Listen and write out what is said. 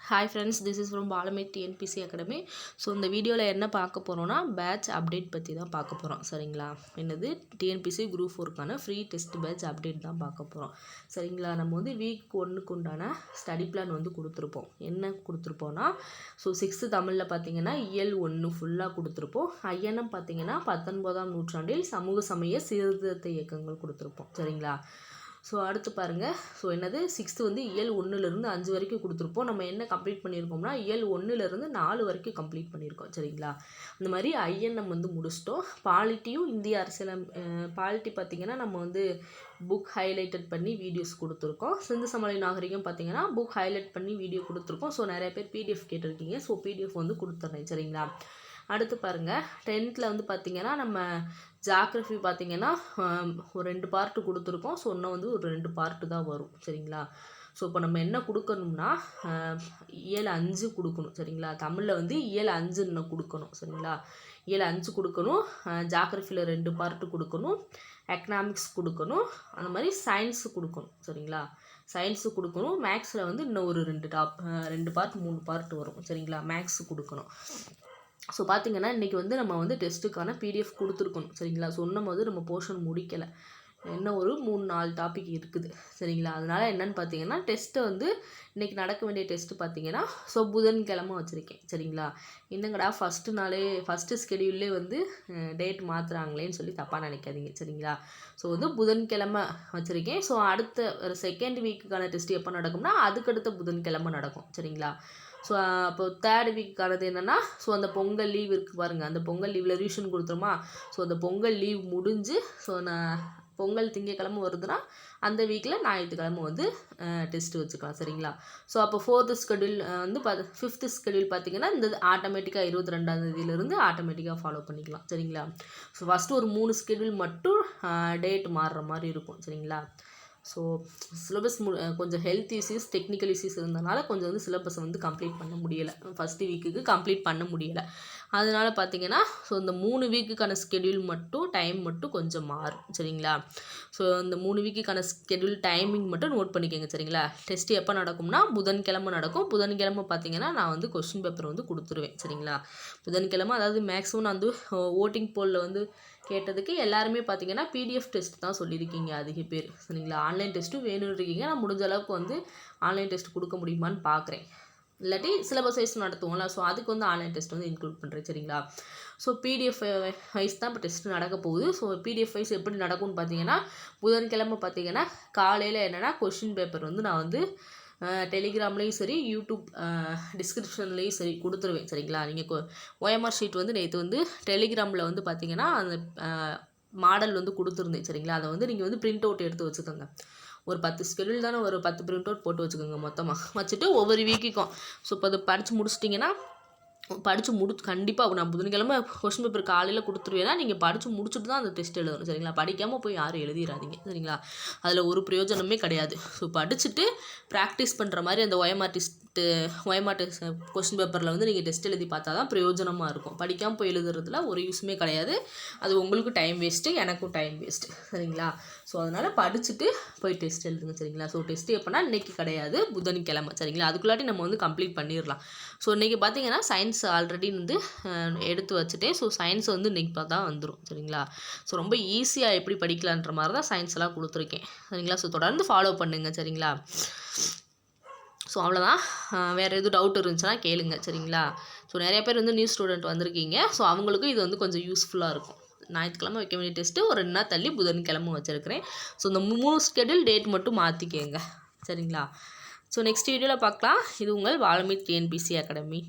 Hi friends, this is from Balamit TNPC Academy. So இந்த வீடியோவில் என்ன பார்க்க போகிறோன்னா பேட்ச் அப்டேட் பற்றி தான் பார்க்க போகிறோம். சரிங்களா? என்னது டிஎன்பிசி குரூப் 4க்கான ஃப்ரீ டெஸ்ட் பேட்ச் அப்டேட் தான் பார்க்க போகிறோம். சரிங்களா? நம்ம வந்து வீக் 1க்கு உண்டான ஸ்டடி பிளான் வந்து கொடுத்துருப்போம். என்ன கொடுத்துருப்போம்னா, ஸோ 6th தமிழில் பார்த்தீங்கன்னா இயல் 1 ஃபுல்லாக கொடுத்துருப்போம். ஐஎன்எம் பார்த்தீங்கன்னா 19ஆம் நூற்றாண்டில் சமூக சமய சீர்திருத்த இயக்கங்கள் கொடுத்துருப்போம். சரிங்களா? ஸோ அடுத்து பாருங்கள். ஸோ என்னது 6th வந்து இயல் 1லேருந்து 5 வரைக்கும் கொடுத்துருப்போம். நம்ம என்ன கம்ப்ளீட் பண்ணியிருக்கோம்னா இயல் 1லேருந்து 4 வரைக்கும் கம்ப்ளீட் பண்ணியிருக்கோம். சரிங்களா? இந்த மாதிரி ஐஎன்எம் வந்து முடிச்சிட்டோம். பாலிட்டியும் இந்திய அரசியலம் பாலிட்டி பார்த்திங்கன்னா நம்ம வந்து புக் ஹைலைட்டட் பண்ணி வீடியோஸ் கொடுத்துருக்கோம். சிந்து சமவெளி நாகரிகம் பார்த்திங்கன்னா புக் ஹைலைட் பண்ணி வீடியோ கொடுத்துருக்கோம். ஸோ நிறைய பேர் பிடிஎஃப் கேட்டிருக்கீங்க. ஸோ பிடிஎஃப் வந்து கொடுத்துட்றேன். சரிங்களா? அடுத்து பாருங்கள், 10th வந்து பார்த்திங்கன்னா நம்ம ஜாக்ரஃபி பார்த்திங்கன்னா ஒரு 2 பார்ட்டு கொடுத்துருக்கோம். ஸோ இன்னும் வந்து ஒரு 2 பார்ட்டு தான் வரும். சரிங்களா? ஸோ இப்போ நம்ம என்ன கொடுக்கணும்னா இயல் 5 கொடுக்கணும். சரிங்களா? தமிழில் வந்து இயல் 5 இன்னும் கொடுக்கணும். சரிங்களா? இயல் 5 கொடுக்கணும். ஜாக்ரஃபியில் 2 பார்ட்டு கொடுக்கணும். எக்கனாமிக்ஸ் கொடுக்கணும். அந்த மாதிரி சயின்ஸு கொடுக்கணும். சரிங்களா? சயின்ஸு கொடுக்கணும். மேக்ஸில் வந்து இன்னும் ஒரு 2 பார்ட் 3 பார்ட் வரும். சரிங்களா? மேக்ஸு கொடுக்கணும். ஸோ பார்த்திங்கன்னா இன்றைக்கி வந்து நம்ம வந்து டெஸ்ட்டுக்கான பிடிஎஃப் கொடுத்துருக்கணும். சரிங்களா? சொன்னும் போது நம்ம போர்ஷன் முடிக்கலை. இன்னும் ஒரு 3-4 டாபிக் இருக்குது. சரிங்களா? அதனால் என்னென்னு பார்த்தீங்கன்னா டெஸ்ட்டை வந்து இன்றைக்கி நடக்க வேண்டிய டெஸ்ட்டு பார்த்தீங்கன்னா ஸோ புதன்கிழமை வச்சுருக்கேன். சரிங்களா? இன்னங்கடா ஃபஸ்ட்டு ஸ்கெடியூல்லே வந்து டேட் மாற்றுறாங்களேன்னு சொல்லி தப்பாக நினைக்காதீங்க. சரிங்களா? ஸோ வந்து புதன்கிழமை வச்சுருக்கேன். ஸோ அடுத்த ஒரு 2nd வீக்குக்கான டெஸ்ட் எப்போ நடக்கும்னா அதுக்கடுத்த புதன்கிழமை நடக்கும். சரிங்களா? ஸோ அப்போ 3rd வீக்கானது என்னென்னா ஸோ அந்த பொங்கல் லீவ் இருக்குது பாருங்கள். அந்த பொங்கல் லீவில் ரிவிஷன் கொடுத்துருமா. ஸோ அந்த பொங்கல் லீவ் முடிஞ்சு ஸோ நான் பொங்கல் திங்கக்கிழமை வருதுன்னா அந்த வீக்கில் ஞாயிற்றுக்கிழமை வந்து டெஸ்ட்டு வச்சுக்கலாம். சரிங்களா? ஸோ அப்போ 4th ஸ்கெடியூல் வந்து 5th ஸ்கெடியூல் பார்த்திங்கன்னா இந்த ஆட்டோமேட்டிக்காக 22ஆம் தேதியிலேருந்து ஆட்டோமேட்டிக்காக ஃபாலோ பண்ணிக்கலாம். சரிங்களா? ஸோ ஃபஸ்ட்டு ஒரு 3 ஸ்கெடியூல் மட்டும் டேட் மாறுற மாதிரி இருக்கும். சரிங்களா? ஸோ சிலபஸ் கொஞ்சம் ஹெல்த் இஷ்யூஸ் டெக்னிக்கல் இஷ்யூஸ் இருந்தனால கொஞ்சம் வந்து சிலபஸை வந்து கம்ப்ளீட் பண்ண முடியலை. ஃபஸ்ட்டு வீக்குக்கு கம்ப்ளீட் பண்ண முடியலை. அதனால் பார்த்திங்கன்னா ஸோ இந்த 3 வீக்குக்கான ஸ்கெடியூல் மட்டும் டைம் மட்டும் கொஞ்சம் மாறும். சரிங்களா? ஸோ இந்த 3 வீக்குக்கான ஸ்கெடியூல் டைமிங் மட்டும் நோட் பண்ணிக்கோங்க. சரிங்களா? டெஸ்ட்டு எப்போ நடக்கும்னா புதன்கிழமை நடக்கும். புதன்கிழமை பார்த்திங்கன்னா நான் வந்து கொஸ்டின் பேப்பர் வந்து கொடுத்துருவேன். சரிங்களா? புதன்கிழமை அதாவது மேக்ஸிமம் நான் வந்து ஓட்டிங் போலில் வந்து கேட்டதுக்கு எல்லாருமே பார்த்திங்கன்னா பிடிஎஃப் டெஸ்ட் தான் சொல்லியிருக்கீங்க அதிக பேர். சரிங்களா? ஆன்லைன் டெஸ்ட்டும் வேணும்னு இருக்கீங்க. நான் முடிஞ்ச அளவுக்கு வந்து ஆன்லைன் டெஸ்ட் கொடுக்க முடியுமான்னு பார்க்குறேன். இல்லாட்டி சிலபஸ் வைஸ் நடத்துவோம்ல. ஸோ அதுக்கு வந்து ஆன்லைன் டெஸ்ட் வந்து இன்க்ளூட் பண்ணுறேன். சரிங்களா? ஸோ பிடிஎஃப் வைஸ் தான் இப்போ டெஸ்ட் நடக்க போகுது. ஸோ பிடிஎஃப் வைஸ் எப்படி நடக்கும்னு பார்த்தீங்கன்னா புதன்கிழமை பார்த்தீங்கன்னா காலையில் என்னென்னா கொஷின் பேப்பர் வந்து நான் வந்து டெலிகிராம்லேயும் சரி யூடியூப் டிஸ்கிரிப்ஷன்லேயும் சரி கொடுத்துருவேன். சரிங்களா? நீங்கள் OMR ஷீட் வந்து நேற்று வந்து டெலிகிராமில் வந்து பார்த்தீங்கன்னா அந்த மாடல் வந்து கொடுத்துருந்தேன். சரிங்களா? அதை வந்து நீங்கள் வந்து பிரிண்ட் அவுட் எடுத்து வச்சுக்கோங்க. ஒரு 10 ஸ்கெடியூல் தானே ஒரு 10 பிரிண்ட் அவுட் போட்டு வச்சுக்கோங்க மொத்தமாக. வச்சுட்டு ஒவ்வொரு வீக்குக்கும் ஸோ இப்போ அதை படித்து முடிச்சிட்டிங்கன்னா கண்டிப்பாக நான் புதன்கிழமை கொஸ்டின் பேப்பர் காலையில் கொடுத்துருவேன்னா நீங்கள் படித்து முடிச்சுட்டு தான் அந்த டெஸ்ட் எழுதணும். சரிங்களா? படிக்காமல் போய் யாரும் எழுதிடாதீங்க. சரிங்களா? அதில் ஒரு பிரயோஜனமே கிடையாது. ஸோ படிச்சுட்டு ப்ராக்டிஸ் பண்ணுற மாதிரி அந்த OMR டெஸ்ட் கொஸ்டின் பேப்பரில் வந்து நீங்கள் டெஸ்ட் எழுதி பார்த்தா தான் பிரயோஜனமாக இருக்கும். படிக்காமல் போய் எழுதுறதுல ஒரு யூஸுமே கிடையாது. அது உங்களுக்கு டைம் வேஸ்ட்டு, எனக்கும் டைம் வேஸ்ட்டு. சரிங்களா? ஸோ அதனால் படிச்சுட்டு போய் டெஸ்ட் எழுதுங்க. சரிங்களா? ஸோ டெஸ்ட்டு எப்போனா இன்றைக்கி கிடையாது, புதன்கிழமை. சரிங்களா? அதுக்குள்ளாட்டி நம்ம வந்து கம்ப்ளீட் பண்ணிடலாம். ஸோ இன்றைக்கி பார்த்தீங்கன்னா சயின்ஸ் ஆல்ரெடி வந்து எடுத்து வச்சுட்டேன். ஸோ சயின்ஸ் வந்து இன்றைக்கி தான் வந்துடும். சரிங்களா? ஸோ ரொம்ப ஈஸியாக எப்படி படிக்கலான்ற மாதிரி தான் சயின்ஸ் எல்லாம் கொடுத்துருக்கேன். சரிங்களா? ஸோ தொடர்ந்து ஃபாலோ பண்ணுங்கள். சரிங்களா? ஸோ அவ்வளோதான். வேறு எதுவும் டவுட் இருந்துச்சுன்னா கேளுங்க. சரிங்களா? ஸோ நிறைய பேர் வந்து நியூ ஸ்டூடெண்ட் வந்திருக்கீங்க. ஸோ அவங்களுக்கும் இது வந்து கொஞ்சம் யூஸ்ஃபுல்லாக இருக்கும். ஞாயிற்றுக்கிழமை வைக்க வேண்டிய டெஸ்ட்டு ஒரு 2 நாள் தள்ளி புதன்கிழமை வச்சுருக்கிறேன். ஸோ இந்த 3 ஸ்கெடியூல் டேட் மட்டும் மாற்றிக்கங்க. சரிங்களா? ஸோ நெக்ஸ்ட் வீடியோவில் பார்க்கலாம். இது உங்கள் வால்மீட் TNPC அகாடமி.